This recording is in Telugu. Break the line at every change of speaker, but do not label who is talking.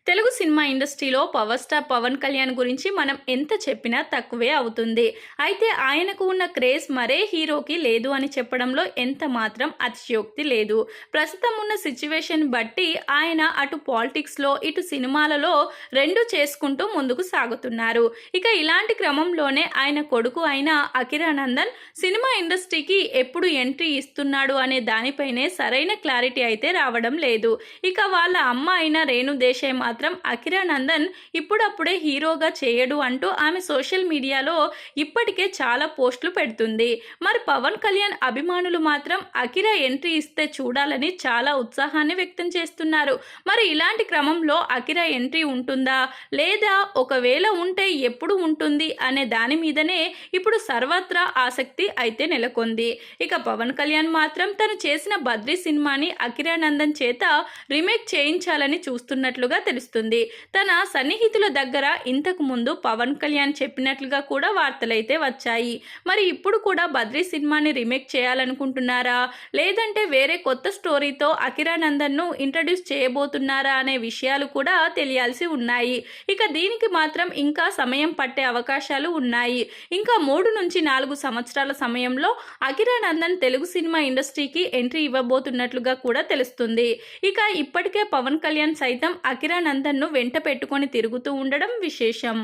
తెలుగు సినిమా ఇండస్ట్రీలో పవర్ స్టార్ పవన్ కళ్యాణ్ గురించి మనం ఎంత చెప్పినా తక్కువే అవుతుంది. అయితే ఆయనకు ఉన్న క్రేజ్ మరే హీరోకి లేదు అని చెప్పడంలో ఎంత మాత్రం అతిశయోక్తి లేదు. ప్రస్తుతం ఉన్న సిచ్యువేషన్ బట్టి ఆయన అటు పాలిటిక్స్లో ఇటు సినిమాలలో రెండు చేసుకుంటూ ముందుకు సాగుతున్నారు. ఇక ఇలాంటి క్రమంలోనే ఆయన కొడుకు అయిన అకిరానందన్ సినిమా ఇండస్ట్రీకి ఎప్పుడు ఎంట్రీ ఇస్తున్నాడు అనే దానిపైనే సరైన క్లారిటీ అయితే రావడం లేదు. ఇక వాళ్ళ అమ్మ అయిన రేణు దేశాయ్ మాత్రం అకిరానందన్ ఇప్పుడప్పుడే హీరోగా చేయడు అంటూ ఆమె సోషల్ మీడియాలో ఇప్పటికే చాలా పోస్టులు పెడుతుంది. మరి పవన్ కళ్యాణ్ అభిమానులు మాత్రం అకిరా ఎంట్రీ ఇస్తే చూడాలని చాలా ఉత్సాహాన్ని వ్యక్తం చేస్తున్నారు. మరి ఇలాంటి క్రమంలో అకిరా ఎంట్రీ ఉంటుందా లేదా ఒకవేళ ఉంటే ఎప్పుడు ఉంటుంది అనే దాని మీదనే ఇప్పుడు సర్వత్రా ఆసక్తి అయితే నెలకొంది. ఇక పవన్ కళ్యాణ్ మాత్రం తను చేసిన బద్రీ సినిమాని అకిరానందన్ చేత రీమేక్ చేయించాలని చూస్తున్నట్లుగా తెలుస్తుంది. తన సన్నిహితుల దగ్గర ఇంతకు ముందు పవన్ కళ్యాణ్ చెప్పినట్లుగా కూడా వార్తలైతే వచ్చాయి. మరి ఇప్పుడు కూడా బద్రీ సినిమాని రీమేక్ చేయాలనుకుంటున్నారా లేదంటే వేరే కొత్త స్టోరీతో అకిరానందన్ను ఇంట్రడ్యూస్ చేయబోతున్నారా అనే విషయాలు కూడా తెలియాల్సి ఉన్నాయి. ఇక దీనికి మాత్రం ఇంకా సమయం పట్టే అవకాశాలు ఉన్నాయి. ఇంకా 3 నుంచి 4 సంవత్సరాల సమయంలో అకిరానందన్ తెలుగు సినిమా ఇండస్ట్రీకి ఎంట్రీ ఇవ్వబోతున్నట్లుగా కూడా తెలుస్తుంది. ఇక ఇప్పటికే పవన్ కళ్యాణ్ సైతం అకిరానందన్ను వెంట పెట్టుకొని తిరుగుతూ ఉండడం విశేషం.